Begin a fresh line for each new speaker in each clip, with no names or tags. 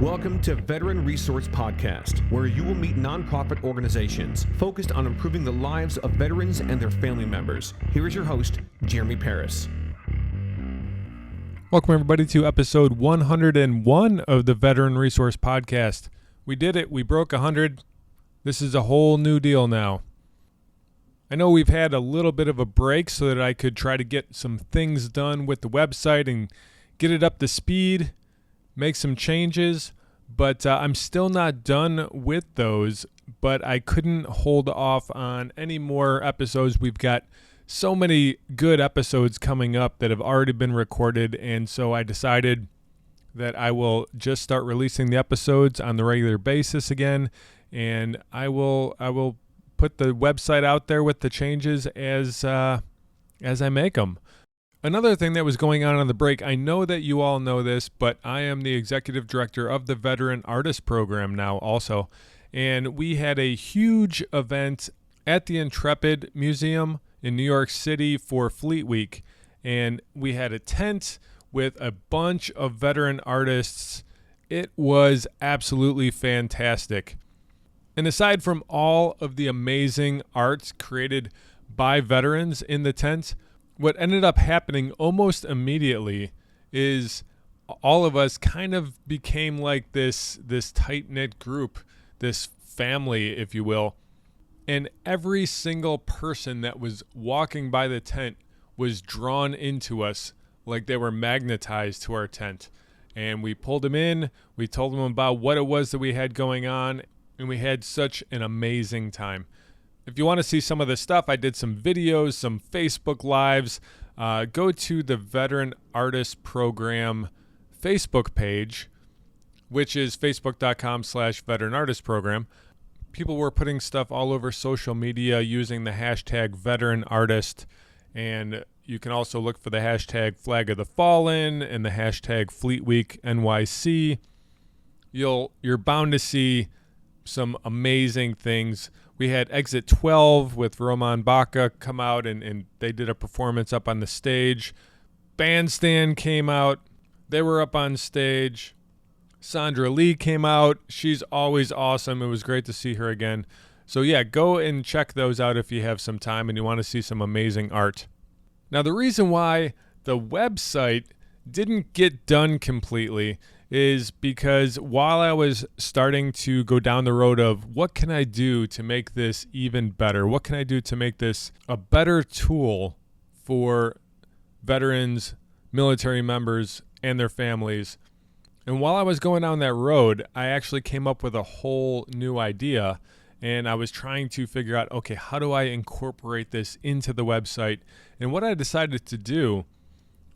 Welcome to Veteran Resource Podcast, where you will meet nonprofit organizations focused on improving the lives of veterans and their family members. Here is your host, Jeremy Paris.
Welcome, everybody, to episode 101 of the Veteran Resource Podcast. We did it. We broke 100. This is a whole new deal now. I know we've had a little bit of a break so that I could try to get some things done with the website and get it up to speed, make some changes, but I'm still not done with those, but I couldn't hold off on any more episodes. We've got so many good episodes coming up that have already been recorded, and so I decided that I will just start releasing the episodes on the regular basis again, and I will put the website out there with the changes as I make them. Another thing that was going on the break, I know that you all know this, but I am the executive director of the Veteran Artist Program now also. And we had a huge event at the Intrepid Museum in New York City for Fleet Week. And we had a tent with a bunch of veteran artists. It was absolutely fantastic. And aside from all of the amazing arts created by veterans in the tent, what ended up happening almost immediately is all of us kind of became like this tight-knit group, this family, if you will. And every single person that was walking by the tent was drawn into us like they were magnetized to our tent. And we pulled them in, we told them about what it was that we had going on, and we had such an amazing time. If you want to see some of this stuff, I did some videos, some Facebook Lives. Go to the Veteran Artist Program Facebook page, which is facebook.com/Veteran Artist Program. People were putting stuff all over social media using the hashtag Veteran Artist, and you can also look for the hashtag Flag of the Fallen and the hashtag Fleet Week NYC. You're bound to see some amazing things. We had Exit 12 with Roman Baca come out, and they did a performance up on the stage. Bandstand came out. They were up on stage. Sandra Lee came out. She's always awesome. It was great to see her again. So yeah, go and check those out if you have some time and you want to see some amazing art. Now, the reason why the website didn't get done completely is because while I was starting to go down the road of what can I do to make this even better? What can I do to make this a better tool for veterans, military members, and their families? And while I was going down that road, I actually came up with a whole new idea, and I was trying to figure out, okay, how do I incorporate this into the website? And what I decided to do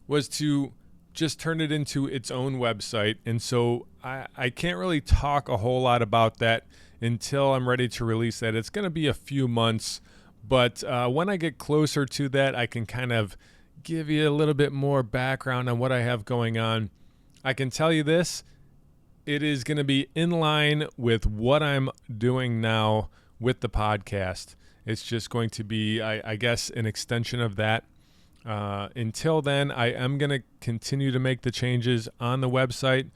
was to just turn it into its own website. And so I can't really talk a whole lot about that until I'm ready to release that. It's going to be a few months, but when I get closer to that, I can kind of give you a little bit more background on what I have going on. I can tell you this, it is going to be in line with what I'm doing now with the podcast. It's just going to be, I guess, an extension of that. Until then, I am going to continue to make the changes on the website,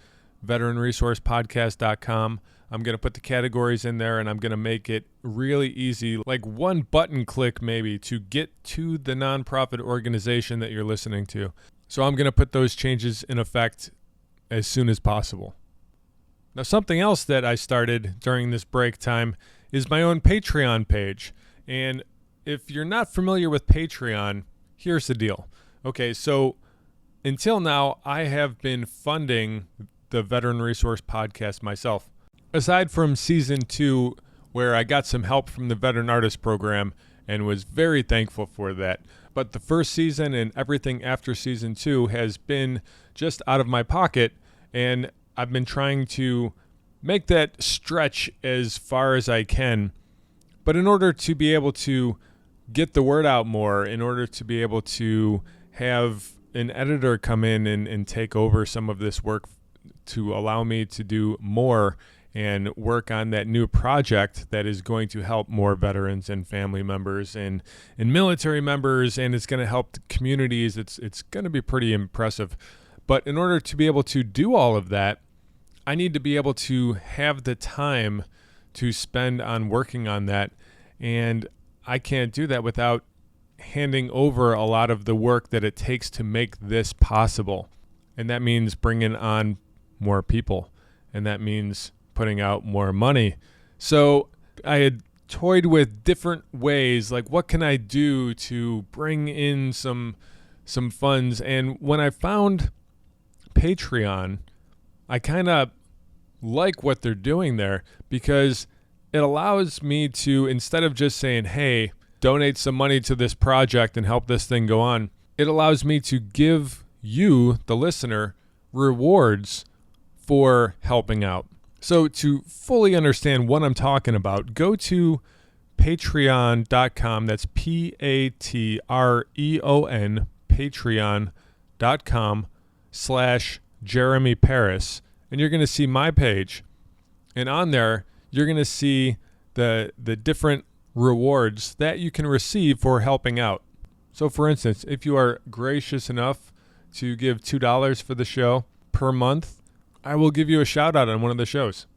veteranresourcepodcast.com. I'm going to put the categories in there, and I'm going to make it really easy, like one button click maybe, to get to the nonprofit organization that you're listening to. So I'm going to put those changes in effect as soon as possible. Now, something else that I started during this break time is my own Patreon page. And if you're not familiar with Patreon, here's the deal. Okay, so until now, I have been funding the Veteran Resource Podcast myself. Aside from Season 2, where I got some help from the Veteran Artist Program and was very thankful for that. But the first season and everything after Season 2 has been just out of my pocket, and I've been trying to make that stretch as far as I can. But in order to be able to get the word out more, in order to be able to have an editor come in and take over some of this work to allow me to do more and work on that new project that is going to help more veterans and family members and military members, and it's going to help the communities. It's going to be pretty impressive. But in order to be able to do all of that, I need to be able to have the time to spend on working on that. And I can't do that without handing over a lot of the work that it takes to make this possible. And that means bringing on more people. And that means putting out more money. So I had toyed with different ways, like what can I do to bring in some funds. And when I found Patreon, I kind of like what they're doing there because it allows me to, instead of just saying, hey, donate some money to this project and help this thing go on, it allows me to give you, the listener, rewards for helping out. So to fully understand what I'm talking about, go to patreon.com. That's Patreon, patreon.com/Jeremy Paris. And you're going to see my page. And on there, you're going to see the different rewards that you can receive for helping out. So for instance, if you are gracious enough to give $2 for the show per month, I will give you a shout out on one of the shows.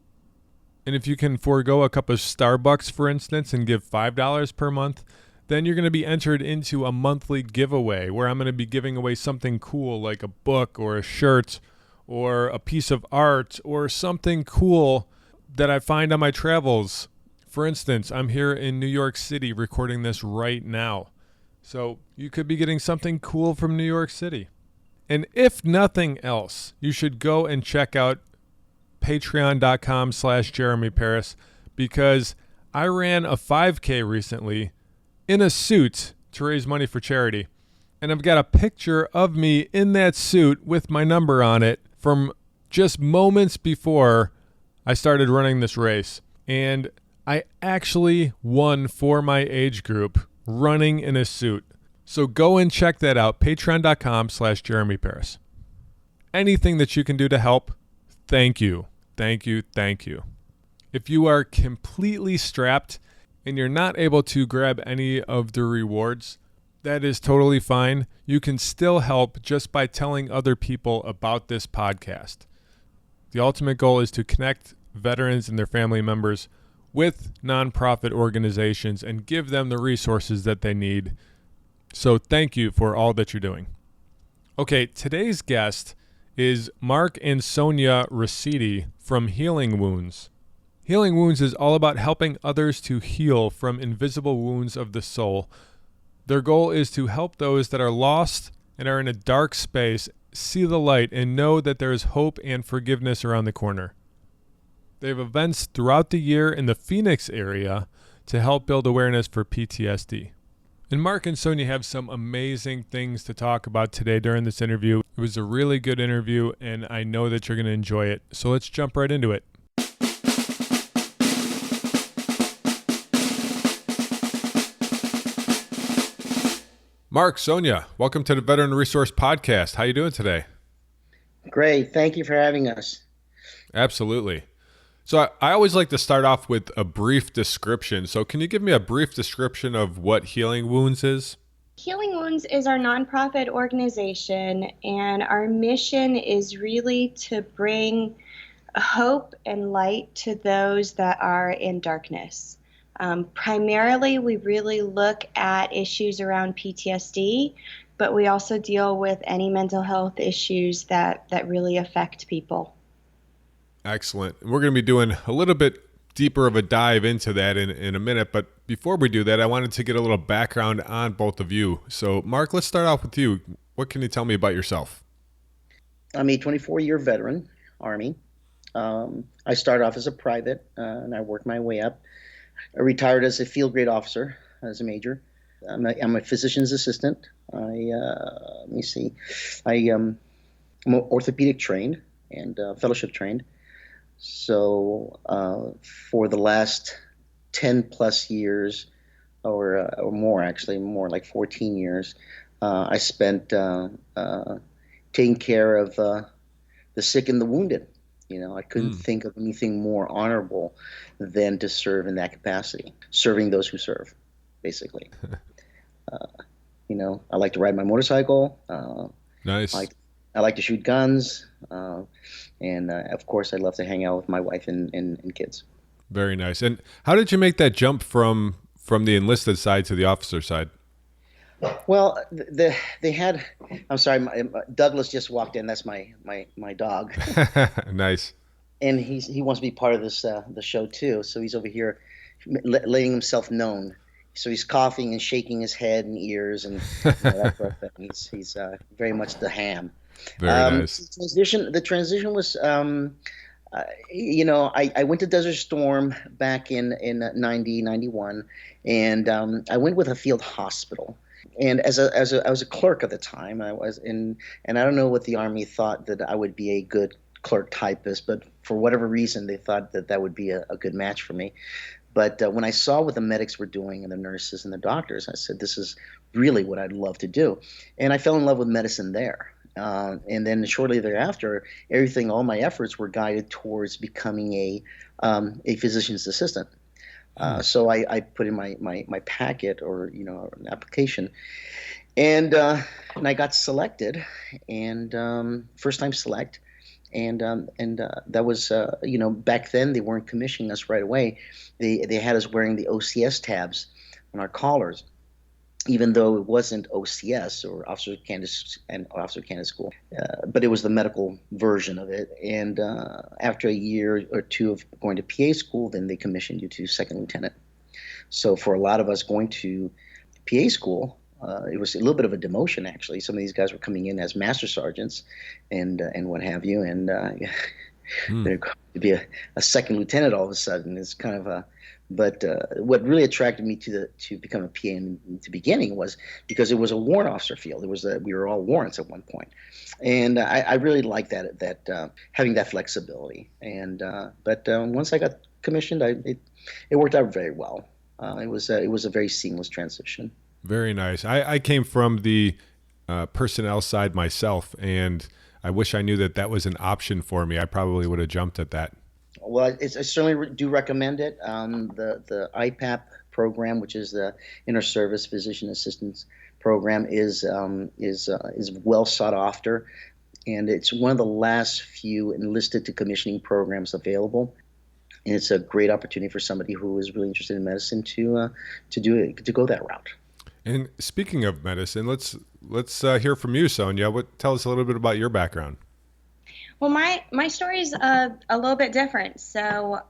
And if you can forego a cup of Starbucks, for instance, and give $5 per month, then you're going to be entered into a monthly giveaway where I'm going to be giving away something cool like a book or a shirt or a piece of art or something cool that I find on my travels. For instance, I'm here in New York City recording this right now. So you could be getting something cool from New York City. And if nothing else, you should go and check out patreon.com/Jeremy Paris because I ran a 5K recently in a suit to raise money for charity. And I've got a picture of me in that suit with my number on it from just moments before I started running this race. And I actually won for my age group running in a suit. So go and check that out, patreon.com/Jeremy Paris. Anything that you can do to help, thank you. Thank you. Thank you. If you are completely strapped and you're not able to grab any of the rewards, that is totally fine. You can still help just by telling other people about this podcast. The ultimate goal is to connect veterans and their family members with nonprofit organizations and give them the resources that they need. So thank you for all that you're doing. Okay, today's guest is Marc and Sonja Raciti from Healing Wounds. Healing Wounds is all about helping others to heal from invisible wounds of the soul. Their goal is to help those that are lost and are in a dark space see the light and know that there is hope and forgiveness around the corner. They have events throughout the year in the Phoenix area to help build awareness for PTSD. And Marc and Sonja have some amazing things to talk about today during this interview. It was a really good interview, and I know that you're going to enjoy it. So let's jump right into it. Marc, Sonja, welcome to the Veteran Resource Podcast. How you doing today?
Great. Thank you for having us.
Absolutely. So I always like to start off with a brief description. So can you give me a brief description of what Healing Wounds is?
Healing Wounds is our nonprofit organization, and our mission is really to bring hope and light to those that are in darkness. Primarily, we really look at issues around PTSD, but we also deal with any mental health issues that really affect people.
Excellent. We're going to be doing a little bit deeper of a dive into that in a minute. But before we do that, I wanted to get a little background on both of you. So, Marc, let's start off with you. What can you tell me about yourself?
I'm a 24-year veteran, Army. I started off as a private, and I worked my way up. I retired as a field grade officer, as a major. I'm a physician's assistant. I'm orthopedic trained and fellowship trained. So for the last 10 plus years, or more actually, more like 14 years, I spent taking care of the sick and the wounded. You know, I couldn't think of anything more honorable than to serve in that capacity, serving those who serve, basically. I like to ride my motorcycle.
Nice.
I I like to shoot guns, and of course, I love to hang out with my wife and kids.
Very nice. And how did you make that jump from the enlisted side to the officer side?
Well, they had. I'm sorry, Douglas just walked in. That's my dog,
Nice.
and he wants to be part of this the show too. So he's over here letting himself known. So he's coughing and shaking his head and ears and that sort of thing. He's very much the ham.
Very nice.
The transition was, I went to Desert Storm back in 90, 91, and I went with a field hospital. And I was a clerk at the time. And I don't know what the Army thought that I would be a good clerk typist, but for whatever reason, they thought that would be a good match for me. But when I saw what the medics were doing and the nurses and the doctors, I said, this is really what I'd love to do. And I fell in love with medicine there. And then shortly thereafter, all my efforts were guided towards becoming a physician's assistant. So I put in my packet or an application, and I got selected, and first time select, and that was back then they weren't commissioning us right away. They had us wearing the OCS tabs on our collars, even though it wasn't OCS or Officer Candidate School, but it was the medical version of it. And after a year or two of going to PA school, then they commissioned you to second lieutenant. So for a lot of us going to PA school, it was a little bit of a demotion, actually. Some of these guys were coming in as master sergeants and what have you, and they're going to be a second lieutenant all of a sudden. It's kind of a But what really attracted me to become a PA in the beginning was because it was a warrant officer field. We were all warrants at one point, and I really liked that having that flexibility. And but once I got commissioned, it worked out very well. It was a very seamless transition.
Very nice. I came from the personnel side myself, and I wish I knew that was an option for me. I probably would have jumped at that.
Well, I certainly do recommend it. The IPAP program, which is the Inter-Service Physician Assistance Program, is well sought after, and it's one of the last few enlisted to commissioning programs available. And it's a great opportunity for somebody who is really interested in medicine to go that route.
And speaking of medicine, let's hear from you, Sonja. Tell us a little bit about your background.
Well, my story is a little bit different. So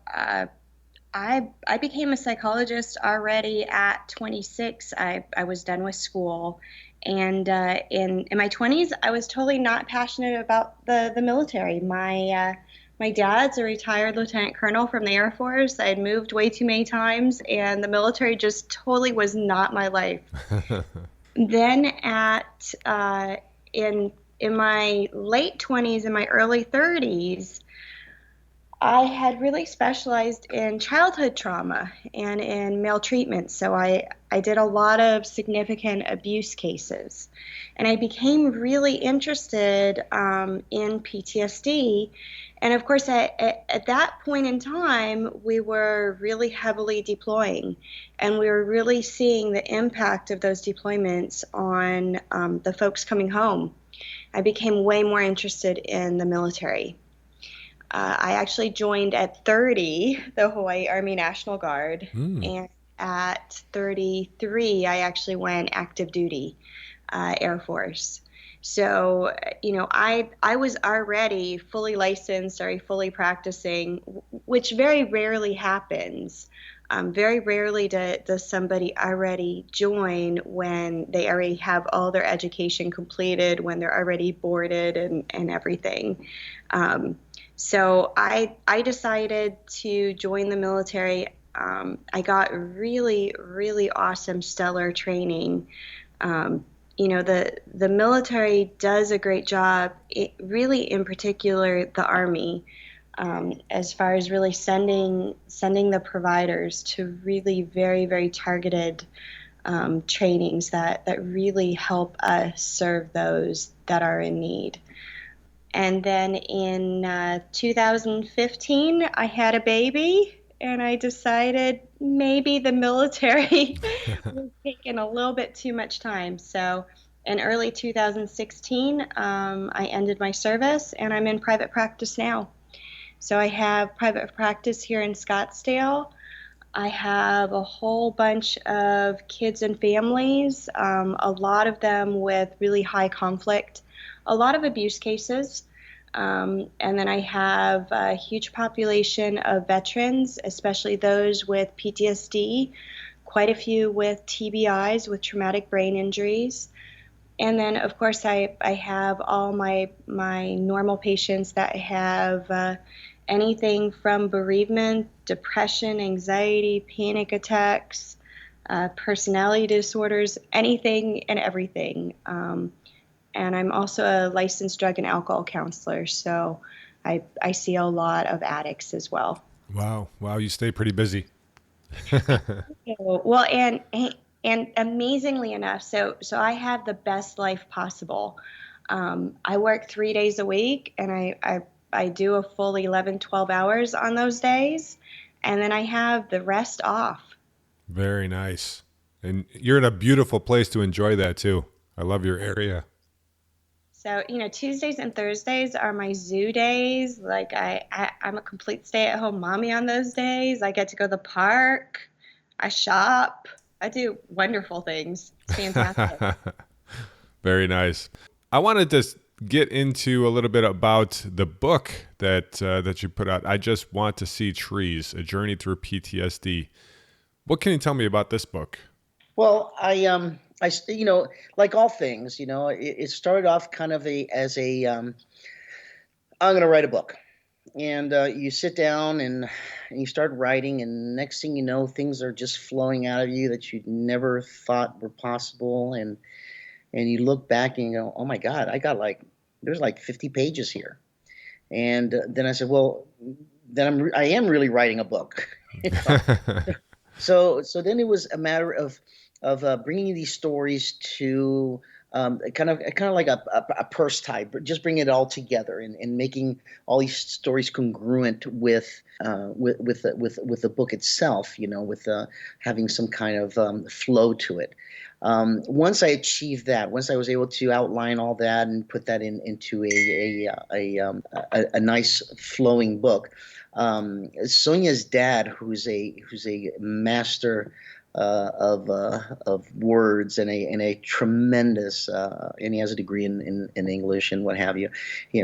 I became a psychologist already at 26. I was done with school, and in my 20s, I was totally not passionate about the military. My dad's a retired lieutenant colonel from the Air Force. I had moved way too many times, and the military just totally was not my life. Then in my late 20s and my early 30s, I had really specialized in childhood trauma and in maltreatment. So I did a lot of significant abuse cases. And I became really interested in PTSD. And of course, at that point in time, we were really heavily deploying. And we were really seeing the impact of those deployments on the folks coming home. I became way more interested in the military. I actually joined at 30 the Hawaii Army National Guard, and at 33 I actually went active duty Air Force. So, I was already fully licensed, already fully practicing, which very rarely happens. Very rarely does somebody already join when they already have all their education completed, when they're already boarded and everything. So I decided to join the military. I got really, really awesome, stellar training. The military does a great job, really in particular the Army, as far as really sending the providers to really very, very targeted trainings that really help us serve those that are in need. And then in 2015, I had a baby, and I decided maybe the military was taking a little bit too much time. So in early 2016, I ended my service and I'm in private practice now. So I have private practice here in Scottsdale. I have a whole bunch of kids and families, a lot of them with really high conflict, a lot of abuse cases. And then I have a huge population of veterans, especially those with PTSD, quite a few with TBIs, with traumatic brain injuries. And then, of course, I have all my normal patients that have anything from bereavement, depression, anxiety, panic attacks, personality disorders, anything and everything. And I'm also a licensed drug and alcohol counselor, so I see a lot of addicts as well.
Wow. You stay pretty busy.
Well, and amazingly enough, so I have the best life possible. I work 3 days a week, and I do a full 11, 12 hours on those days, and then I have the rest off.
Very nice. And you're in a beautiful place to enjoy that too. I love your area.
So, Tuesdays and Thursdays are my zoo days. Like I'm a complete stay-at-home mommy on those days. I get to go to the park. I shop. I do wonderful things. It's fantastic.
Very nice. I wanted to get into a little bit about the book that you put out. I Just Want to See Trees, A Journey Through PTSD. What can you tell me about this book?
Well, I like all things, it started off kind of I'm going to write a book. And you sit down and you start writing, and next thing you know, things are just flowing out of you that you never thought were possible. And you look back and you go, oh my God, there's like 50 pages here. And then I said, well, then I am really writing a book. So then it was a matter of bringing these stories to kind of like a purse type, just bring it all together and making all these stories congruent with the book itself, with having some kind of flow to it. Once I achieved that, once I was able to outline all that and put that into a nice flowing book, Sonja's dad, who's a master of words and a tremendous and he has a degree in English and what have you.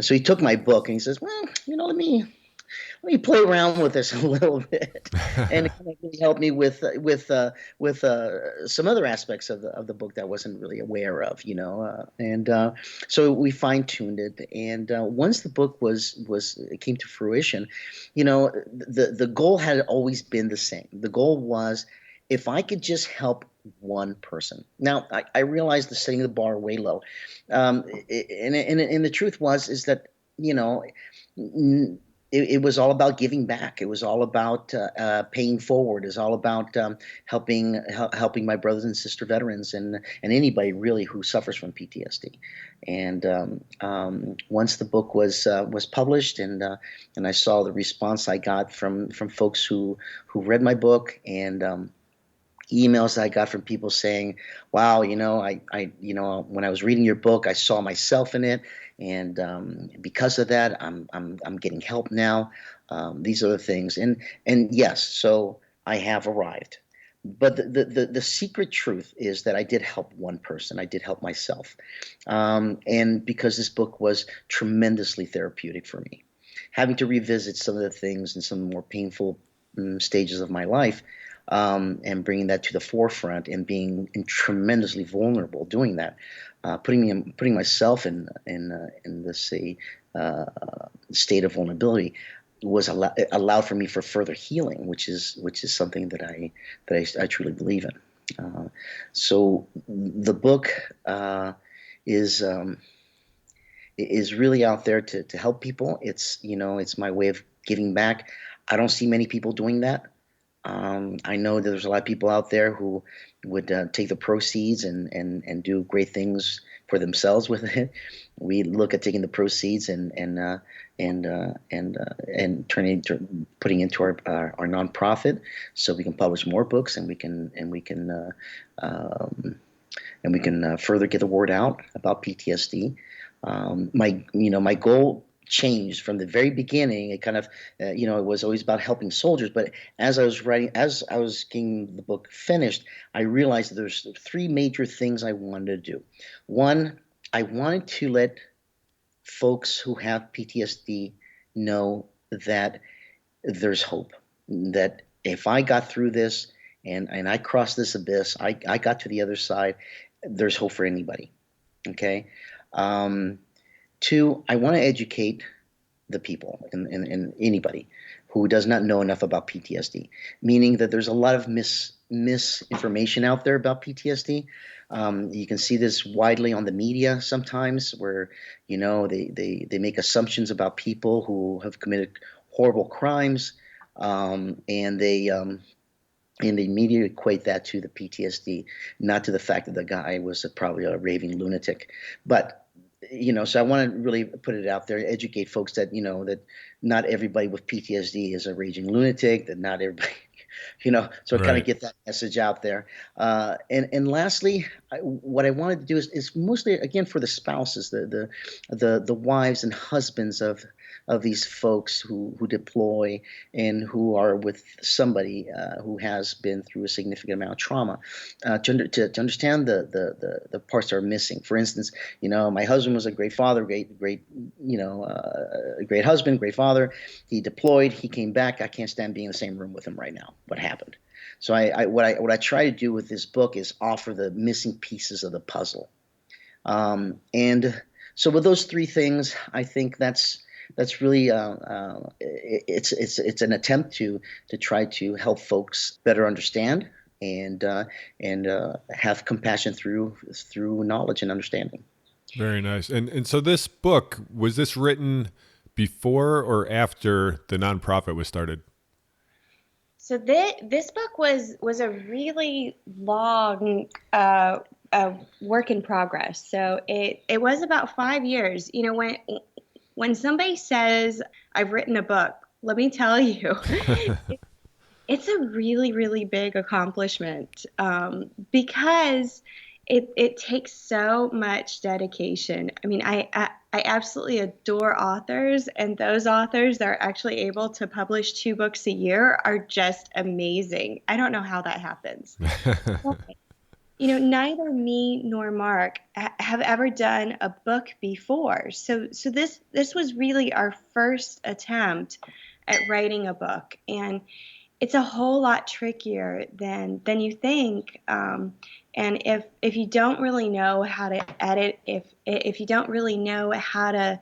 So he took my book and he says, well, let me play around with this a little bit, and it kind of really helped me with some other aspects of the book that I wasn't really aware of, and so we fine tuned it. And once the book it came to fruition, the goal had always been the same. The goal was, if I could just help one person. Now, I realized the setting the bar way low, and the truth is that it was all about giving back. It was all about paying forward. It was all about helping my brothers and sister veterans and anybody really who suffers from PTSD. And once the book was published and I saw the response I got from folks who read my book and emails I got from people saying, wow, I when I was reading your book, I saw myself in it. And because of that, I'm getting help now. These are the things. And yes, so I have arrived. But the secret truth is that I did help one person. I did help myself. And because this book was tremendously therapeutic for me, having to revisit some of the things and some more painful stages of my life, and bringing that to the forefront and being tremendously vulnerable doing that, putting myself in this state of vulnerability was allowed for me for further healing, which is something that I truly believe in. So the book is really out there to help people. It's my way of giving back. I don't see many people doing that. I know that there's a lot of people out there who would take the proceeds and do great things for themselves with it. We look at taking the proceeds and putting into our nonprofit, so we can publish more books and we can and we can further get the word out about PTSD. My goal changed from the very beginning. It kind of, it was always about helping soldiers. But as I was getting the book finished, I realized that there's three major things I wanted to do. One, I wanted to let folks who have PTSD know that there's hope, that if I got through this and I crossed this abyss, I got to the other side, there's hope for anybody. Okay. Two, I want to educate the people and anybody who does not know enough about PTSD, meaning that there's a lot of misinformation out there about PTSD. You can see this widely on the media sometimes, where they make assumptions about people who have committed horrible crimes, and they immediately equate that to the PTSD, not to the fact that the guy was probably a raving lunatic. But so I want to really put it out there, educate folks that that not everybody with PTSD is a raging lunatic, that not everybody, so
Right.
kind of get that message out there. And lastly, what I wanted to do is mostly, again, for the spouses, the wives and husbands of these folks who deploy and who are with somebody who has been through a significant amount of trauma, to understand the parts that are missing. For instance, my husband was a great father, great a great husband, great father. He deployed, he came back. I can't stand being in the same room with him right now. What happened? So what I try to do with this book is offer the missing pieces of the puzzle. And so with those three things, I think that's really it's an attempt to try to help folks better understand and have compassion through knowledge and understanding.
Very nice. And so this book, was this written before or after the nonprofit was started?
So this book was a really long work in progress. So it was about 5 years. When somebody says I've written a book, let me tell you, it's a really, really big accomplishment, because it takes so much dedication. I mean, I absolutely adore authors, and those authors that are actually able to publish 2 books a year are just amazing. I don't know how that happens. Neither me nor Mark have ever done a book before. So this was really our first attempt at writing a book, and it's a whole lot trickier than you think. And if you don't really know how to edit, if you don't really know how to,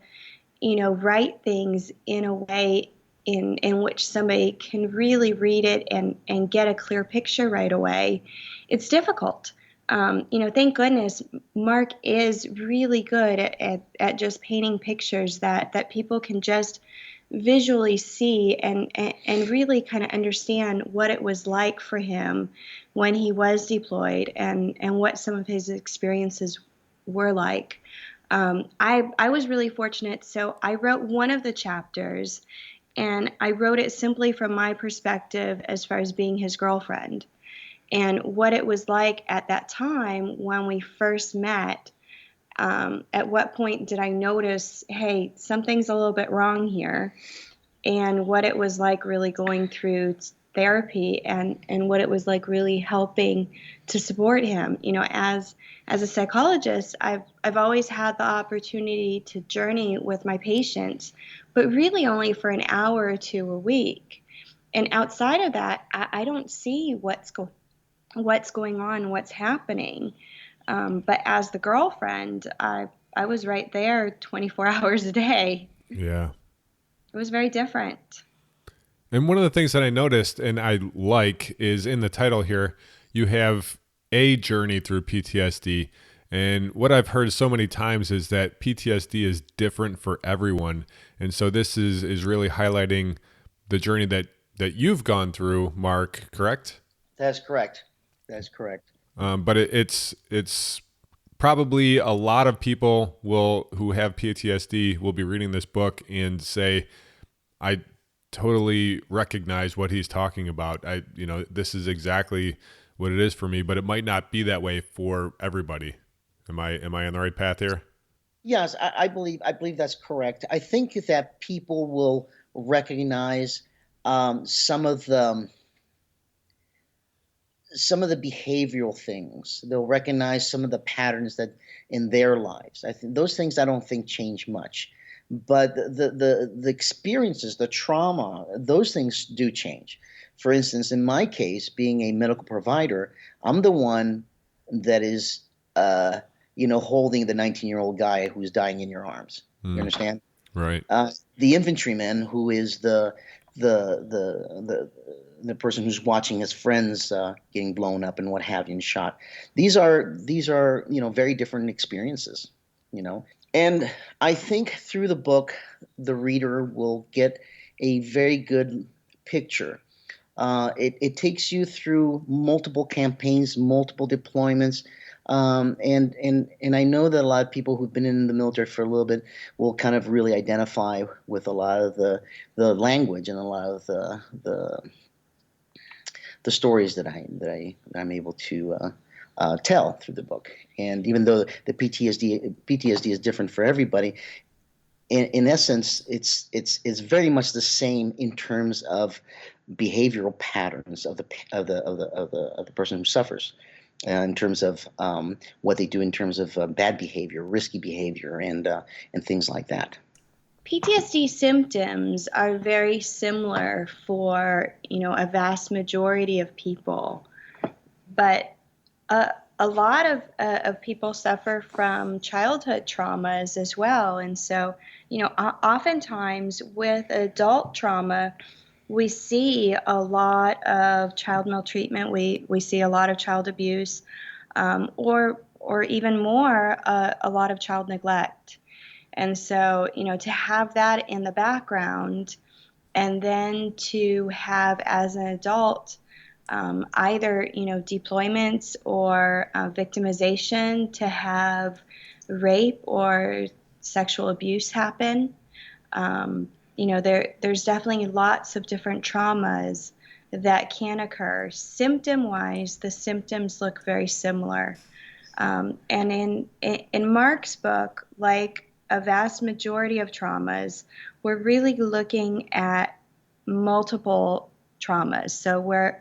write things in a way in which somebody can really read it and get a clear picture right away, it's difficult. Thank goodness Mark is really good at just painting pictures that people can just visually see and really kind of understand what it was like for him when he was deployed and what some of his experiences were like. I was really fortunate. So I wrote one of the chapters, and I wrote it simply from my perspective as far as being his girlfriend and what it was like at that time when we first met. At what point did I notice, hey, something's a little bit wrong here, and what it was like really going through therapy and what it was like really helping to support him. As a psychologist, I've always had the opportunity to journey with my patients, but really only for an hour or two a week. And outside of that, I don't see what's going on, what's happening. But as the girlfriend, I was right there 24 hours a day.
Yeah.
It was very different.
And one of the things that I noticed and I like is in the title here, you have a journey through PTSD. And what I've heard so many times is that PTSD is different for everyone. And so this is really highlighting the journey that you've gone through, Mark, correct?
That's correct. That's correct.
But it's probably a lot of people who have PTSD will be reading this book and say, I totally recognize what he's talking about. This is exactly what it is for me, but it might not be that way for everybody. Am I on the right path here?
Yes, I believe that's correct. I think that people will recognize some of the behavioral things. They'll recognize some of the patterns that in their lives. I think those things I don't think change much, but the experiences, the trauma, those things do change. For instance, in my case, being a medical provider, I'm the one that is holding the 19-year-old guy who's dying in your arms. You understand?
Right.
The infantryman who is the person who's watching his friends getting blown up and what have you and shot. These are very different experiences, And I think through the book, the reader will get a very good picture. It takes you through multiple campaigns, multiple deployments. And I know that a lot of people who've been in the military for a little bit will kind of really identify with a lot of the language and a lot of the stories that I'm able to tell through the book. And even though the PTSD is different for everybody, in essence, it's very much the same in terms of behavioral patterns of the person who suffers. In terms of what they do in terms of bad behavior, risky behavior, and things like that.
PTSD symptoms are very similar for a vast majority of people, but a lot of people suffer from childhood traumas as well, and so oftentimes with adult trauma, we see a lot of child maltreatment. We see a lot of child abuse, or even more, a lot of child neglect. And so, to have that in the background, and then to have as an adult either deployments or victimization, to have rape or sexual abuse happen. There's definitely lots of different traumas that can occur. Symptom-wise, the symptoms look very similar. And in Marc's book, like a vast majority of traumas, we're really looking at multiple traumas. So we're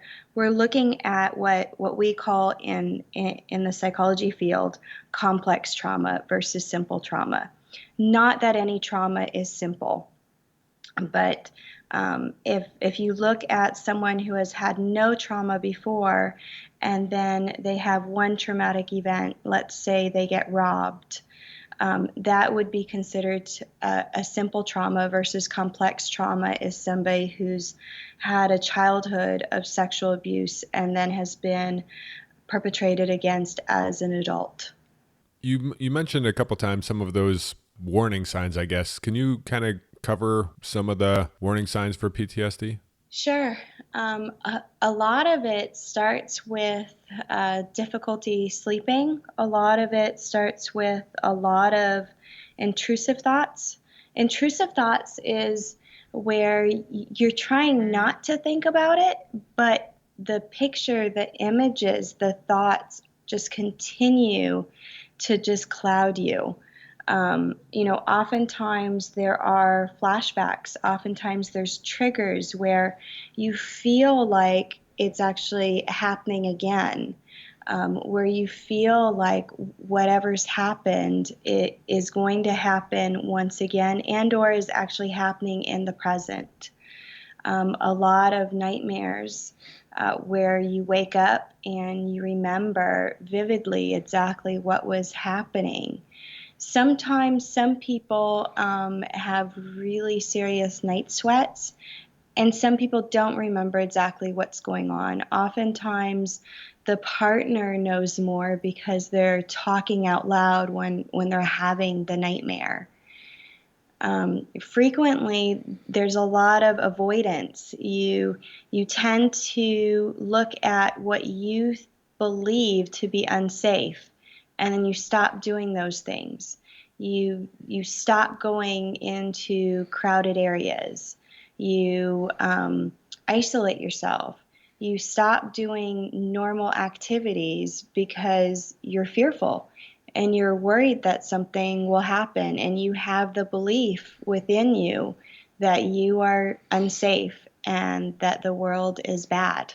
looking at what we call in the psychology field complex trauma versus simple trauma. Not that any trauma is simple. But if you look at someone who has had no trauma before, and then they have one traumatic event, let's say they get robbed, that would be considered a simple trauma, versus complex trauma is somebody who's had a childhood of sexual abuse and then has been perpetrated against as an adult.
You mentioned a couple times some of those warning signs, I guess. Can you kind of cover some of the warning signs for PTSD?
Sure. A lot of it starts with difficulty sleeping. A lot of it starts with a lot of intrusive thoughts. Intrusive thoughts is where you're trying not to think about it, but the picture, the images, the thoughts just continue to just cloud you. Oftentimes there are flashbacks. Oftentimes there's triggers where you feel like it's actually happening again, where you feel like whatever's happened, it is going to happen once again, and or is actually happening in the present. A lot of nightmares where you wake up and you remember vividly exactly what was happening. Sometimes some people have really serious night sweats, and some people don't remember exactly what's going on. Oftentimes the partner knows more because they're talking out loud when they're having the nightmare. Frequently, there's a lot of avoidance. You tend to look at what you believe to be unsafe, and then you stop doing those things. You stop going into crowded areas. You isolate yourself. You stop doing normal activities because you're fearful and you're worried that something will happen, and you have the belief within you that you are unsafe and that the world is bad.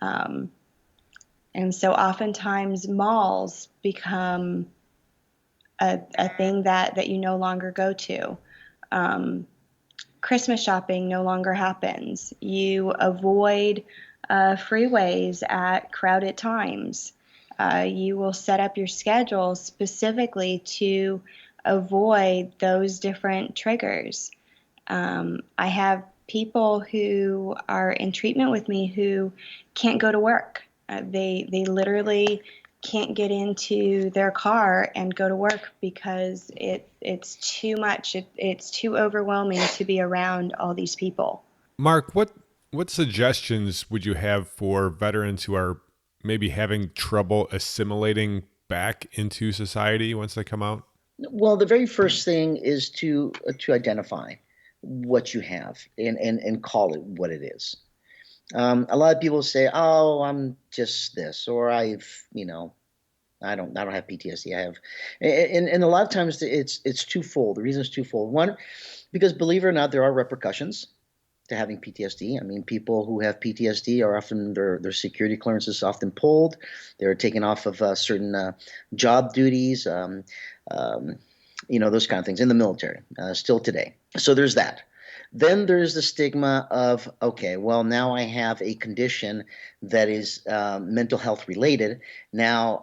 And so oftentimes malls become a thing that you no longer go to. Christmas shopping no longer happens. You avoid freeways at crowded times. You will set up your schedule specifically to avoid those different triggers. I have people who are in treatment with me who can't go to work. They literally can't get into their car and go to work because it's too much. It's too overwhelming to be around all these people.
Mark, what suggestions would you have for veterans who are maybe having trouble assimilating back into society once they come out?
Well, the very first thing is to identify what you have and call it what it is. A lot of people say, "Oh, I'm just this," or I don't have PTSD. I have, and a lot of times it's twofold. The reason is twofold. One, because believe it or not, there are repercussions to having PTSD. I mean, people who have PTSD are often their security clearances often pulled. They're taken off of certain job duties, those kind of things in the military still today. So there's that. Then there's the stigma of, okay, well, now I have a condition that is mental health related. Now,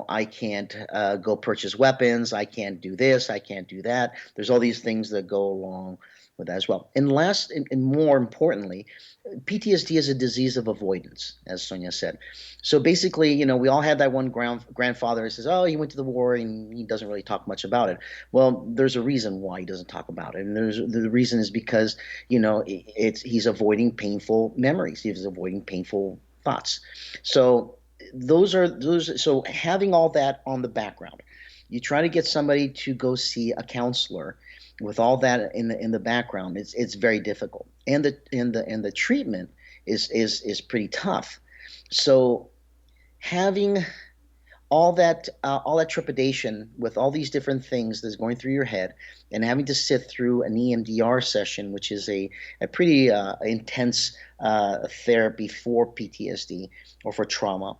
I can't go purchase weapons. I can't do this. I can't do that. There's all these things that go along with that as well. And last and more importantly, PTSD is a disease of avoidance, as Sonja said. So basically, we all had that one grandfather who says, "Oh, he went to the war," and he doesn't really talk much about it. Well, there's a reason why he doesn't talk about it, and the reason is because he's avoiding painful memories. He's avoiding painful thoughts. So so having all that on the background, you try to get somebody to go see a counselor. With all that in the background, it's very difficult, and the treatment is pretty tough. So having all that trepidation with all these different things that's going through your head, and having to sit through an EMDR session, which is a pretty intense therapy for PTSD or for trauma,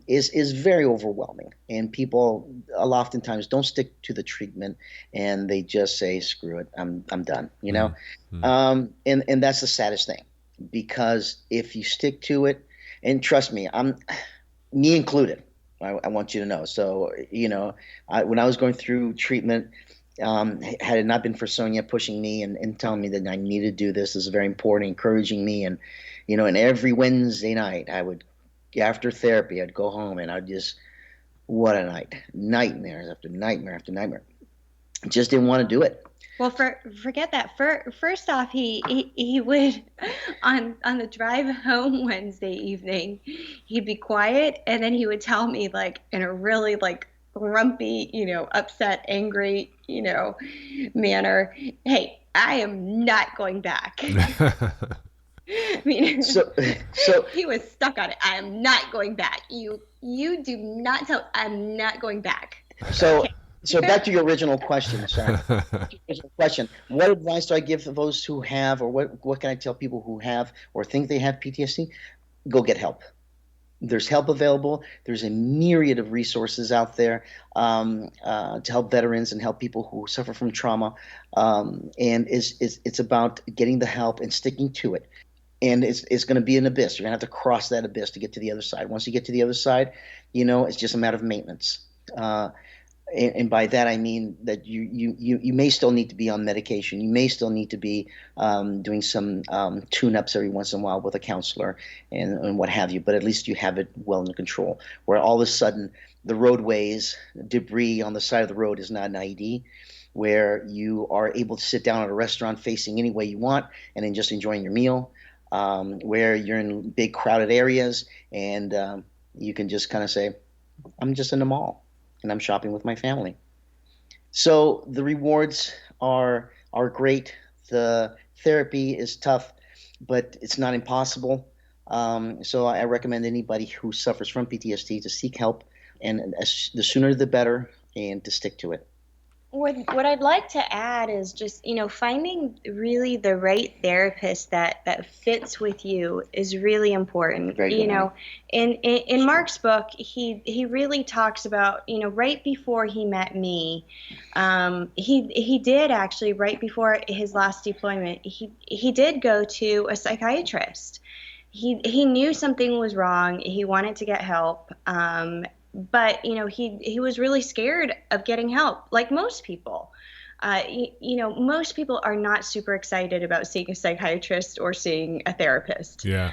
is very overwhelming, and people oftentimes don't stick to the treatment, and they just say, "Screw it, I'm done," Mm-hmm. And that's the saddest thing, because if you stick to it, and trust me, me included, I want you to know. So when I was going through treatment, had it not been for Sonja pushing me and telling me that I needed to do this is very important, encouraging me, and and every Wednesday night I would. After therapy, I'd go home and what a night. Nightmares after nightmare after nightmare. Just didn't want to do it.
Well, forget that. First off, he would, on the drive home Wednesday evening, he'd be quiet, and then he would tell me, like, in a really, like, grumpy, upset, angry, manner, "Hey, I am not going back." I mean, so he was stuck on it. "I am not going back. You do not tell. I'm not going back."
So,
okay.
So back to your original question. Sorry. What advice do I give to those who have, or what can I tell people who have or think they have PTSD? Go get help. There's help available. There's a myriad of resources out there to help veterans and help people who suffer from trauma. And it's about getting the help and sticking to it. And it's going to be an abyss. You're going to have to cross that abyss to get to the other side. Once you get to the other side, it's just a matter of maintenance. And by that I mean that you may still need to be on medication. You may still need to be doing some tune-ups every once in a while with a counselor and what have you. But at least you have it well under control. Where all of a sudden the roadways, debris on the side of the road is not an IED. Where you are able to sit down at a restaurant facing any way you want and then just enjoying your meal. Where you're in big crowded areas and you can just kind of say, "I'm just in the mall and I'm shopping with my family." So the rewards are great. The therapy is tough, but it's not impossible. So I recommend anybody who suffers from PTSD to seek help, and the sooner the better, and to stick to it.
What I'd like to add is just, finding really the right therapist that fits with you is really important.
Very good point.
In Mark's book, he really talks about, right before he met me, he did actually, right before his last deployment, he did go to a psychiatrist. He knew something was wrong. He wanted to get help. But he was really scared of getting help, like most people. Most people are not super excited about seeing a psychiatrist or seeing a therapist.
Yeah.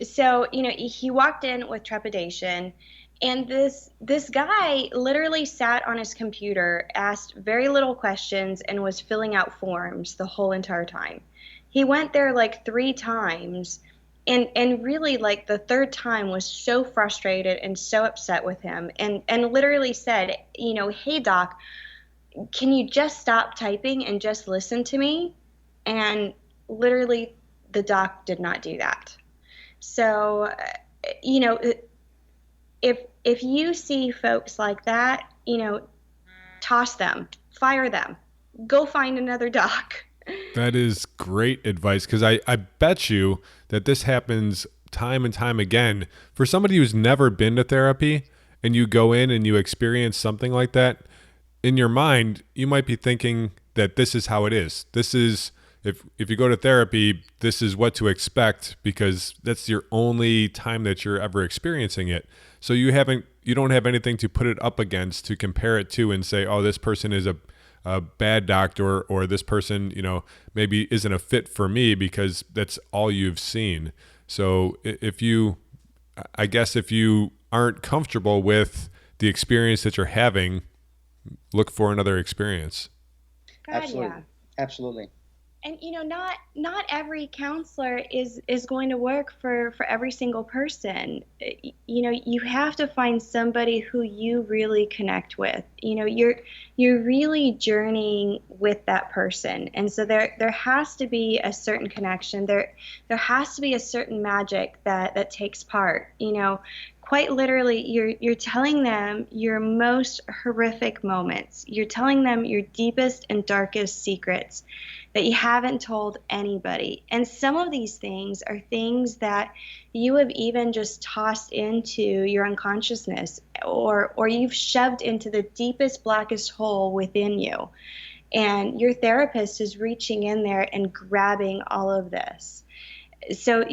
So he walked in with trepidation, and this guy literally sat on his computer, asked very little questions, and was filling out forms the whole entire time. He went there like 3 times. And really, like, the third time was so frustrated and so upset with him, and literally said, hey, doc, can you just stop typing and just listen to me? And literally, the doc did not do that. So, if you see folks like that, toss them, fire them, go find another doc.
That is great advice, because I bet you that this happens time and time again. For somebody who's never been to therapy and you go in and you experience something like that, in your mind, you might be thinking that this is how it is. This is, if you go to therapy, this is what to expect, because that's your only time that you're ever experiencing it. So you don't have anything to put it up against, to compare it to and say, oh, this person is a bad doctor, or this person, maybe isn't a fit for me, because that's all you've seen. So if you aren't comfortable with the experience that you're having, look for another experience.
God,
Absolutely.
yeah.
Absolutely.
And not every counselor is going to work for every single person. You have to find somebody who you really connect with. You're really journeying with that person, and so there has to be a certain connection. There has to be a certain magic that takes part. Quite literally, you're telling them your most horrific moments. You're telling them your deepest and darkest secrets that you haven't told anybody. And some of these things are things that you have even just tossed into your unconsciousness, or you've shoved into the deepest, blackest hole within you. And your therapist is reaching in there and grabbing all of this. So,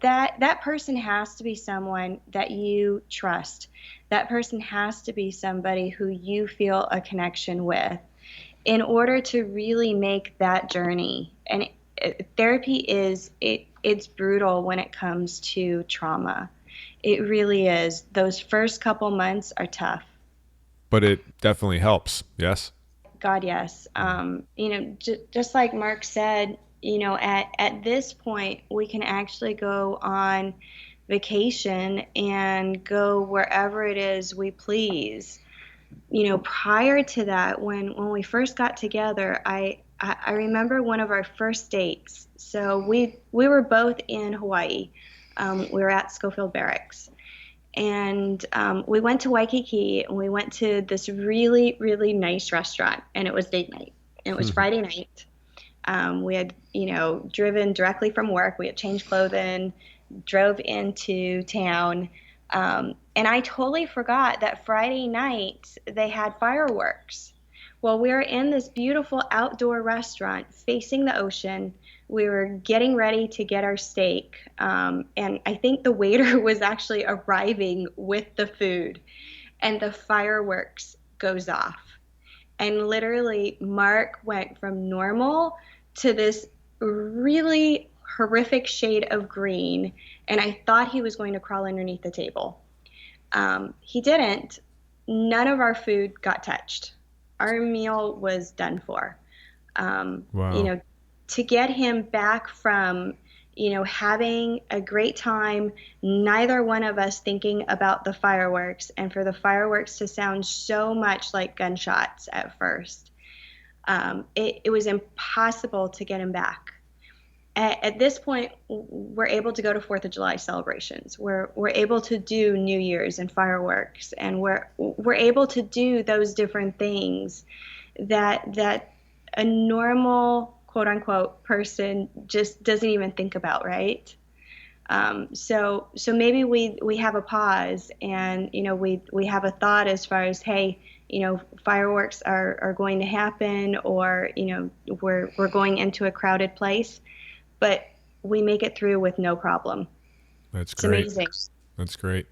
that person has to be someone that you trust. That person has to be somebody who you feel a connection with, in order to really make that journey. And therapy it's brutal when it comes to trauma. It really is. Those first couple months are tough.
But it definitely helps. Yes.
God, yes. Just like Mark said, at this point, we can actually go on vacation and go wherever it is we please. Prior to that, when we first got together, I remember one of our first dates. So we were both in Hawaii. We were at Schofield Barracks, and we went to Waikiki, and we went to this really, really nice restaurant, and it was date night. It was Friday night. We had, driven directly from work. We had changed clothing, drove into town. And I totally forgot that Friday night they had fireworks. Well, we were in this beautiful outdoor restaurant facing the ocean. We were getting ready to get our steak. And I think the waiter was actually arriving with the food. And the fireworks goes off. And literally, Mark went from normal to this really horrific shade of green. And I thought he was going to crawl underneath the table. He didn't. None of our food got touched. Our meal was done for.
Wow.
To get him back from, having a great time, neither one of us thinking about the fireworks, and for the fireworks to sound so much like gunshots at first, it was impossible to get him back. at this point, we're able to go to 4th of July celebrations. We're able to do New Year's and fireworks, and we're able to do those different things that a normal quote unquote person just doesn't even think about, right? So maybe we have a pause, and we have a thought as far as, hey, fireworks are going to happen, or we're going into a crowded place, but we make it through with no problem.
That's
It's
great.
amazing.
That's great.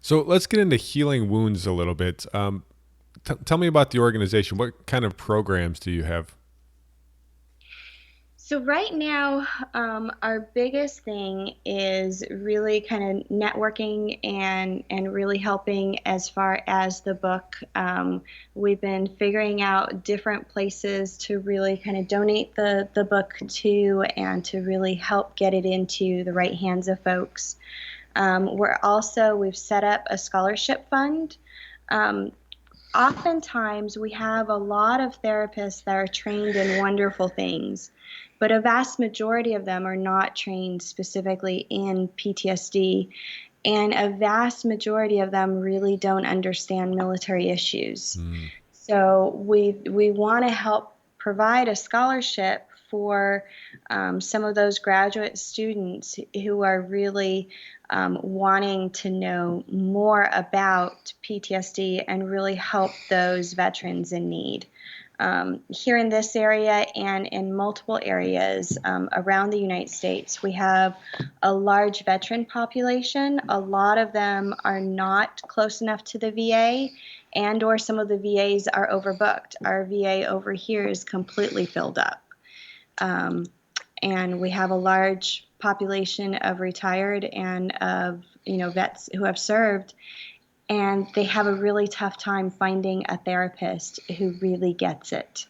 So let's get into healing wounds a little bit. Tell me about the organization. What kind of programs do you have?
So right now, our biggest thing is really kind of networking and really helping as far as the book. We've been figuring out different places to really kind of donate the book to, and to really help get it into the right hands of folks. We've set up a scholarship fund. Oftentimes we have a lot of therapists that are trained in wonderful things, but a vast majority of them are not trained specifically in PTSD, and a vast majority of them really don't understand military issues. So we want to help provide a scholarship for some of those graduate students who are really wanting to know more about PTSD and really help those veterans in need. Here in this area and in multiple areas around the United States, we have a large veteran population. A lot of them are not close enough to the VA, and or some of the VAs are overbooked. Our VA over here is completely filled up. And we have a large population of retired and of vets who have served, and they have a really tough time finding a therapist who really gets it.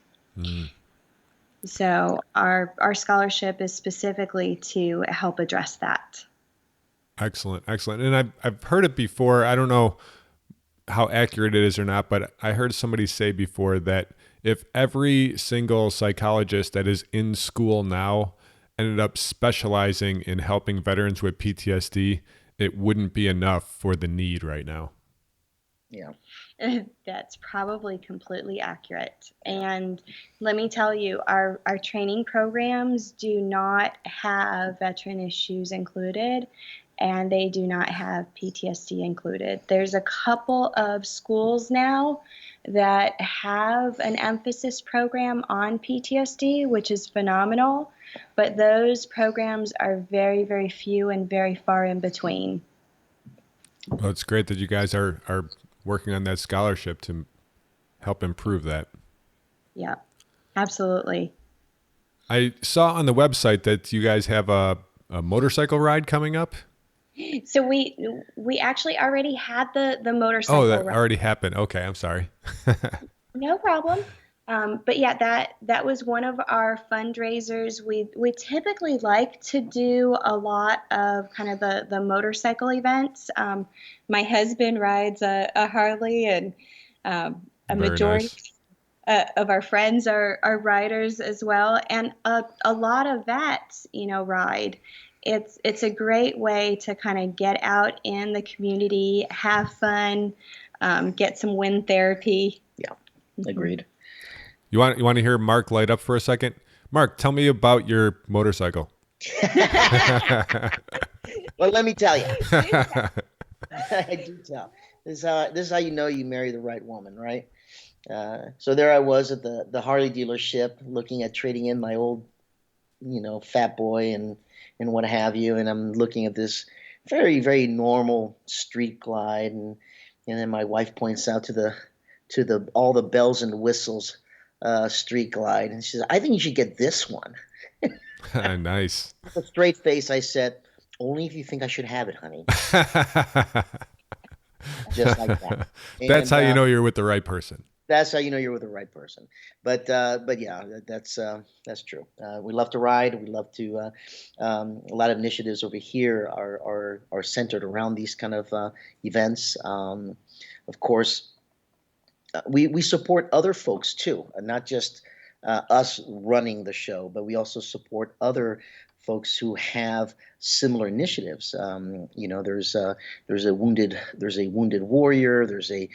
So our scholarship is specifically to help address that.
Excellent. And I've heard it before. I don't know how accurate it is or not, but I heard somebody say before that if every single psychologist that is in school now ended up specializing in helping veterans with PTSD, it wouldn't be enough for the need right now.
Yeah.
That's probably completely accurate. And let me tell you, our training programs do not have veteran issues included, and they do not have PTSD included. There's a couple of schools now that have an emphasis program on PTSD, which is phenomenal, but those programs are very, very few and very far in between.
Well, it's great that you guys are working on that scholarship to help improve that.
Yeah, absolutely.
I saw on the website that you guys have a motorcycle ride coming up.
So we actually already had the motorcycle
that
ride.
already happened. Okay, I'm sorry.
No problem. But yeah, that was one of our fundraisers. We typically like to do a lot of kind of the motorcycle events. My husband rides a Harley, and a
Very
majority
nice.
of our friends are riders as well. And a lot of vets, ride. It's a great way to kind of get out in the community, have fun, get some wind therapy.
Yeah, agreed.
You want to hear Marc light up for a second? Marc, tell me about your motorcycle.
Well, let me tell you. I do tell. This is how you know you marry the right woman, right? So there I was at the Harley dealership looking at trading in my old, Fat Boy and what have you, and I'm looking at this very, very normal street glide, and then my wife points out to the all the bells and whistles street glide, and she says, "I think you should get this one."
Nice.
With a straight face, I said, "Only if you think I should have it, honey." Just like that.
That's how you know you're with the right person.
That's how you know you're with the right person. But yeah, that's true. We love to ride. We love to. A lot of initiatives over here are centered around these kind of events. Of course, we support other folks too, not just us running the show, but we also support other folks who have similar initiatives. There's a wounded warrior. There's a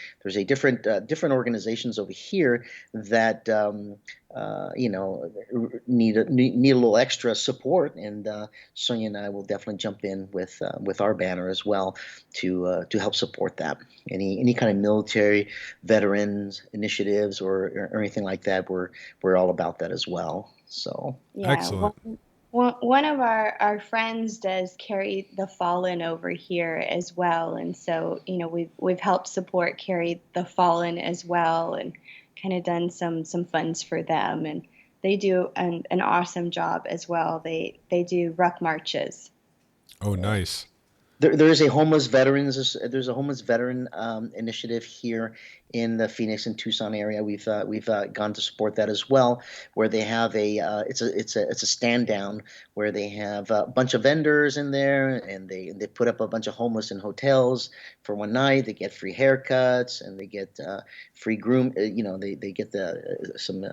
different organizations over here that need a little extra support, and Sonja and I will definitely jump in with our banner as well to help support that. Any kind of military veterans initiatives or anything like that, we're all about that as well. So
yeah,
excellent.
One of our friends does carry the fallen over here as well, and so we've helped support carry the fallen as well, and kind of done some funds for them, and they do an awesome job as well. They do ruck marches.
Oh, nice.
There's a homeless veteran initiative here in the Phoenix and Tucson area. We've gone to support that as well, where they have it's a stand down where they have a bunch of vendors in there, and they put up a bunch of homeless in hotels for one night. They get free haircuts, and they get free groom. They get some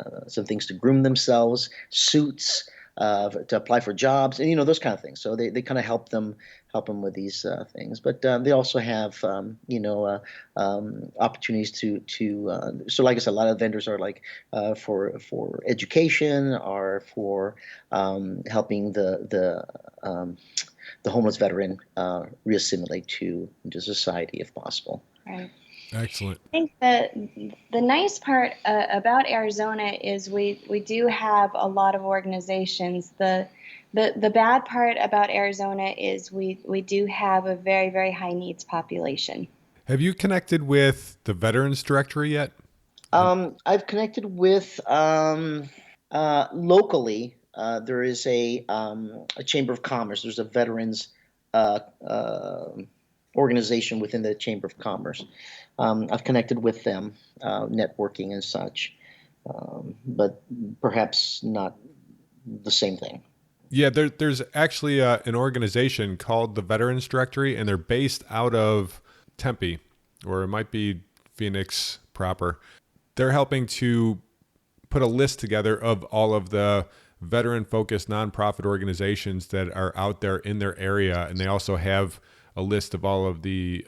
things to groom themselves, suits. To apply for jobs, and those kind of things. So they kind of help them with these things, but they also have opportunities to so like I said, a lot of vendors are like for education or for helping the homeless veteran reassimilate into society if possible.
Right.
Excellent.
I think the nice part about Arizona is we do have a lot of organizations. The bad part about Arizona is we do have a very, very high needs population.
Have you connected with the Veterans Directory yet?
I've connected with locally. There is a Chamber of Commerce. There's a veterans organization within the Chamber of Commerce. I've connected with them, networking and such, but perhaps not the same thing.
Yeah, there's actually an organization called the Veterans Directory, and they're based out of Tempe, or it might be Phoenix proper. They're helping to put a list together of all of the veteran-focused nonprofit organizations that are out there in their area, and they also have a list of all of the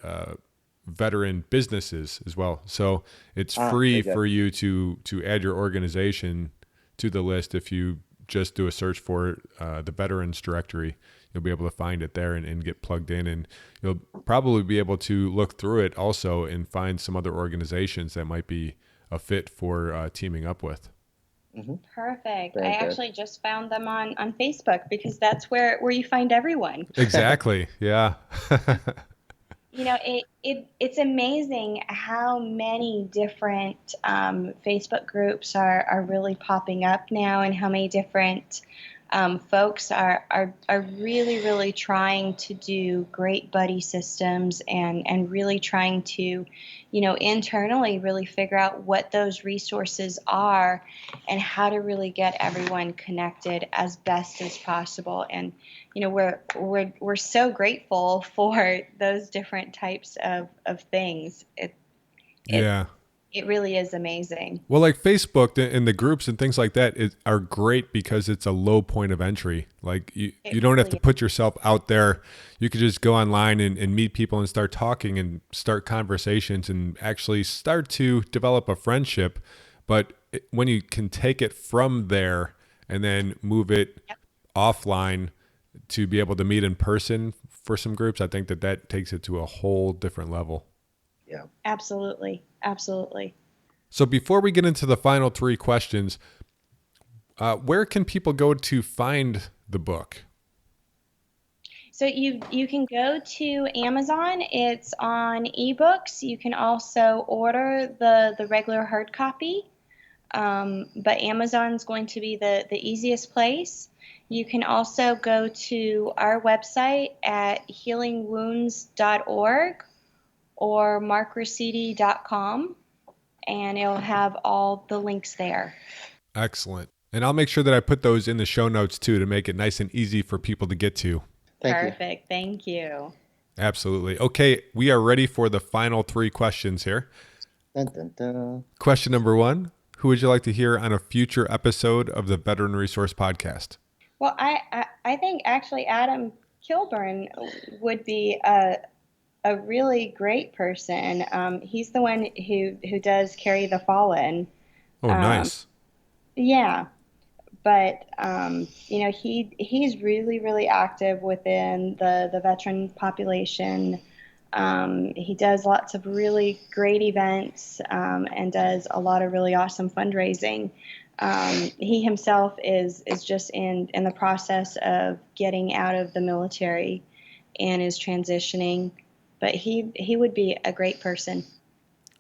veteran businesses as well. So it's free for you to add your organization to the list. If you just do a search for the Veterans Directory, you'll be able to find it there and get plugged in, and you'll probably be able to look through it also and find some other organizations that might be a fit for teaming up with.
Mm-hmm.
Perfect.
Very
I
good.
actually just found them on Facebook, because that's where you find everyone.
Exactly. Yeah.
It's amazing how many different Facebook groups are really popping up now, and how many different folks are really, really trying to do great buddy systems, and really trying to, internally really figure out what those resources are and how to really get everyone connected as best as possible. And we're so grateful for those different types of things. It really is amazing.
Well, like Facebook and the groups and things like that are great because it's a low point of entry. Like you don't have to put yourself out there. You could just go online and meet people and start talking and start conversations and actually start to develop a friendship. But when you can take it from there and then move it offline to be able to meet in person for some groups, I think that takes it to a whole different level.
Yeah.
Absolutely.
So before we get into the final three questions, where can people go to find the book?
So you can go to Amazon. It's on ebooks. You can also order the regular hard copy, but Amazon's going to be the easiest place. You can also go to our website at healingwounds.org or marcraciti.com, and it'll have all the links there.
Excellent. And I'll make sure that I put those in the show notes too, to make it nice and easy for people to get to.
Perfect. Thank you.
Absolutely. Okay, we are ready for the final three questions here.
Dun, dun, dun.
Question number one, who would you like to hear on a future episode of the Veteran Resource Podcast?
Well, I think actually Adam Kilburn would be a really great person. He's the one who does Carry the Fallen.
Oh, nice.
Yeah, but he's really active within the veteran population. He does lots of really great events and does a lot of really awesome fundraising. He himself is just in the process of getting out of the military and is transitioning, but he would be a great person.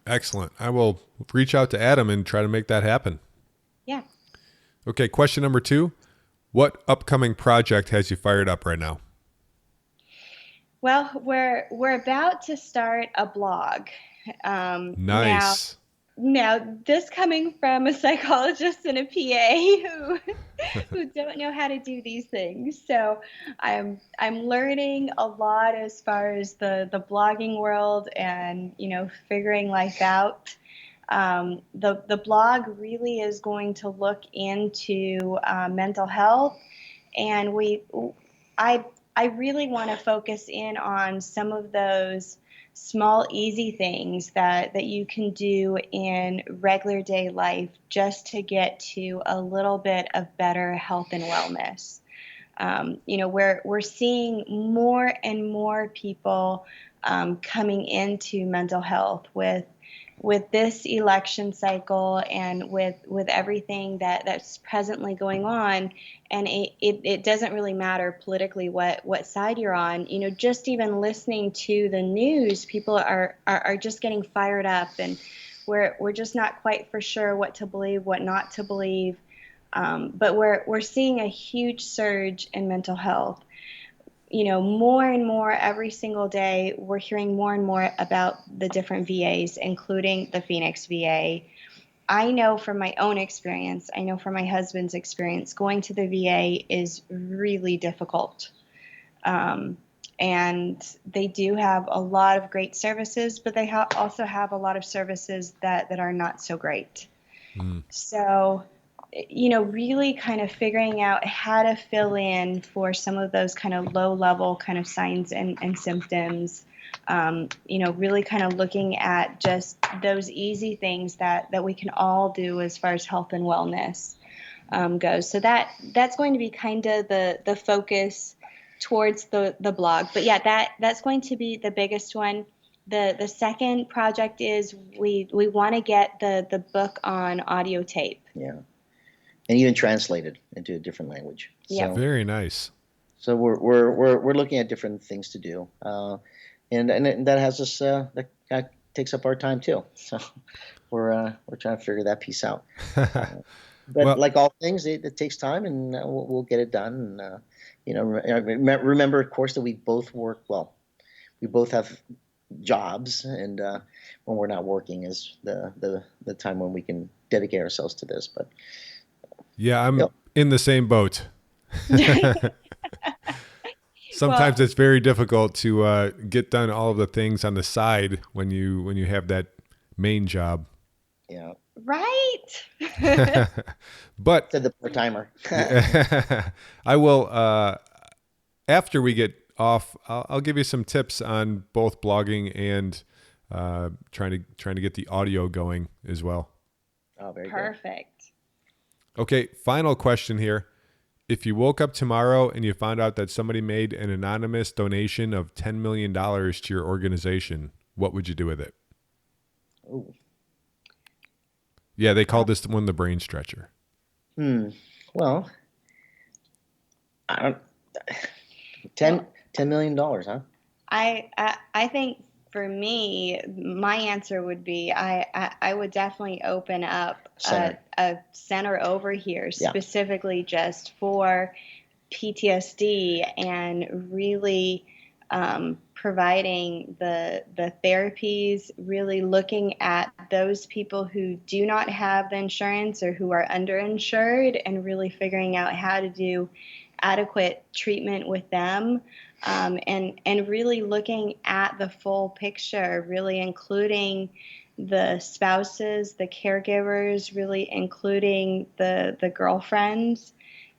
Excellent. I will reach out to Adam and try to make that happen.
Yeah.
Okay, question number 2. What upcoming project has you fired up right now?
Well, we're about to start a blog.
Nice.
Now, this coming from a psychologist and a PA who don't know how to do these things. So I'm learning a lot as far as the blogging world and figuring life out. The blog really is going to look into mental health, and I really want to focus in on some of those small, easy things that you can do in regular day life just to get to a little bit of better health and wellness. We're seeing more and more people coming into mental health with this election cycle and with everything that's presently going on. And it doesn't really matter politically what side you're on. Just even listening to the news, people are just getting fired up, and we're just not quite for sure what to believe, what not to believe. But we're seeing a huge surge in mental health. More and more every single day, we're hearing more and more about the different VAs, including the Phoenix VA. I know from my own experience, I know from my husband's experience, going to the VA is really difficult. And they do have a lot of great services, but they also have a lot of services that are not so great. So really kind of figuring out how to fill in for some of those kind of low level kind of signs and symptoms, really kind of looking at just those easy things that we can all do as far as health and wellness goes. So that's going to be kind of the focus towards the blog. But yeah, that's going to be the biggest one. The second project is we want to get the book on audio tape.
Yeah. And even translated into a different language.
Yeah.
So,
very nice.
So we're looking at different things to do, and that has us that takes up our time too. So we're trying to figure that piece out. But
Well,
like all things, it takes time, and we'll get it done. And remember, of course, that we both work well. We both have jobs, and when we're not working is the time when we can dedicate ourselves to this. But
yeah, I'm in the same boat. Sometimes it's very difficult to get done all of the things on the side when you have that main job.
Yeah.
Right.
But
To the part timer.
I will after we get off. I'll give you some tips on both blogging and trying to get the audio going as well.
Oh, very good.
Perfect.
Okay, final question here. If you woke up tomorrow and you found out that somebody made an anonymous donation of $10 million to your organization, what would you do with it?
Ooh.
Yeah, they call this one the brain stretcher.
Well, I don't. $10 million, huh?
I think for me, my answer would be I would definitely open up a center over here specifically just for PTSD and really providing the therapies, really looking at those people who do not have the insurance or who are underinsured, and really figuring out how to do adequate treatment with them, and really looking at the full picture, really including the spouses, the caregivers, really including the girlfriends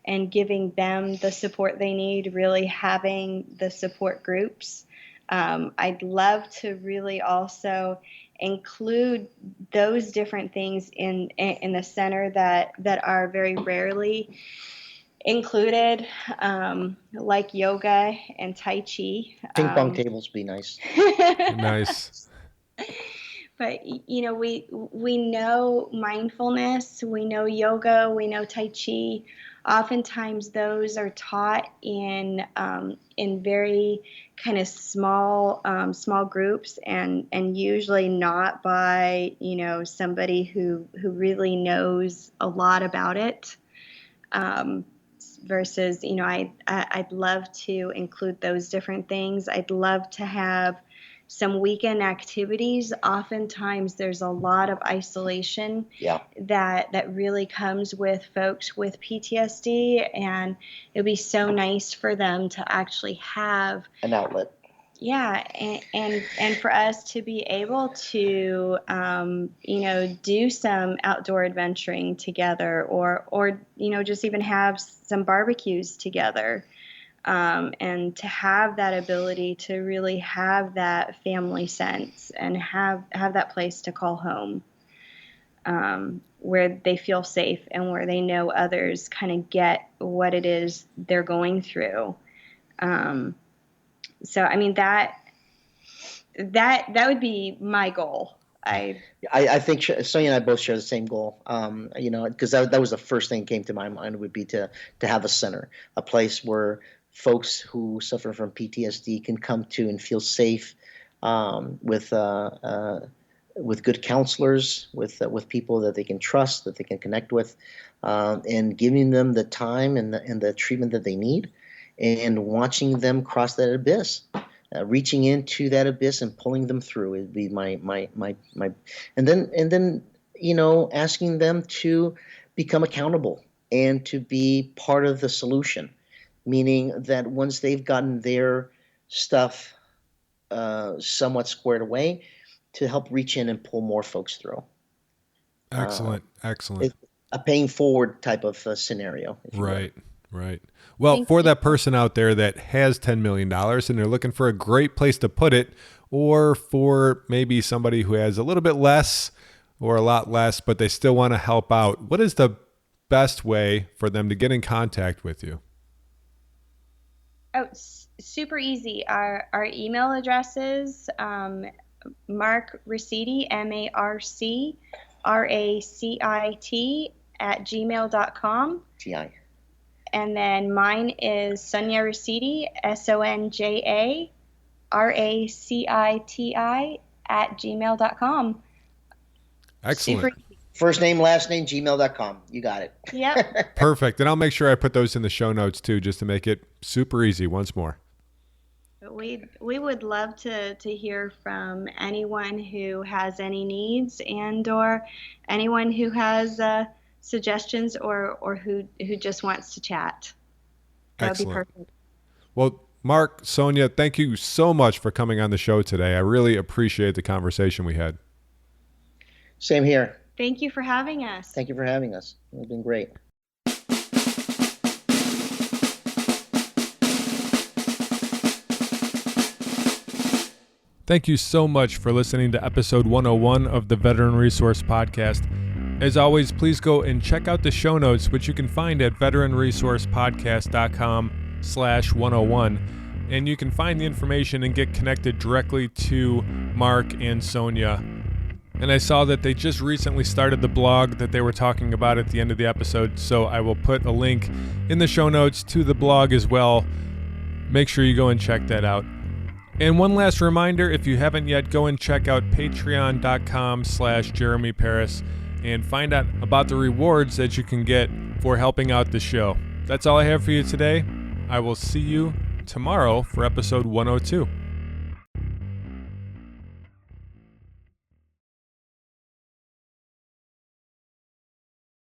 and giving them the support they need, really having the support groups. I'd love to really also include those different things in the center that are very rarely included, like yoga and Tai Chi.
Ping pong tables be nice.
Nice.
But we know mindfulness, we know yoga, we know Tai Chi. Oftentimes, those are taught in very kind of small groups, and usually not by somebody who really knows a lot about it. Versus, I'd love to include those different things. I'd love to have some weekend activities. Oftentimes there's a lot of isolation that really comes with folks with PTSD, and it'd be so nice for them to actually have
an outlet.
Yeah, and for us to be able to, do some outdoor adventuring together, or just even have some barbecues together, and to have that ability to really have that family sense and have that place to call home, where they feel safe and where they know others kind of get what it is they're going through. So, I mean, that would be my goal. I
think Sonja and I both share the same goal. Because that was the first thing that came to my mind, would be to have a center, a place where folks who suffer from PTSD can come to and feel safe, with good counselors, with people that they can trust, that they can connect with, and giving them the time and the treatment that they need, and watching them cross that abyss, reaching into that abyss and pulling them through. It'd be my, and then asking them to become accountable and to be part of the solution, meaning that once they've gotten their stuff somewhat squared away, to help reach in and pull more folks through.
Excellent.
A paying forward type of scenario.
Right. Well, for that person out there that has $10 million and they're looking for a great place to put it, or for maybe somebody who has a little bit less or a lot less, but they still want to help out, what is the best way for them to get in contact with you?
Oh, super easy. Our email addresses, Marc Raciti, MarcRacit @gmail.com.
GI.
And then mine is Sonja Raciti, SONJA RACITI @gmail.com.
Excellent.
Super easy.
First name, last name, gmail.com. You got it.
Yep.
Perfect. And I'll make sure I put those in the show notes too, just to make it super easy once more.
We would love to hear from anyone who has any needs, and or anyone who has suggestions, or who just wants to chat. That would be perfect.
Well, Marc, Sonja, thank you so much for coming on the show today. I really appreciate the conversation we had.
Same here.
Thank you for having us.
Thank you for having us. It's been great.
Thank you so much for listening to episode 101 of the Veteran Resource Podcast. As always, please go and check out the show notes, which you can find at veteranresourcepodcast.com/101. And you can find the information and get connected directly to Marc and Sonja. And I saw that they just recently started the blog that they were talking about at the end of the episode, so I will put a link in the show notes to the blog as well. Make sure you go and check that out. And one last reminder, if you haven't yet, go and check out patreon.com/Jeremy Paris and find out about the rewards that you can get for helping out the show. That's all I have for you today. I will see you tomorrow for episode 102.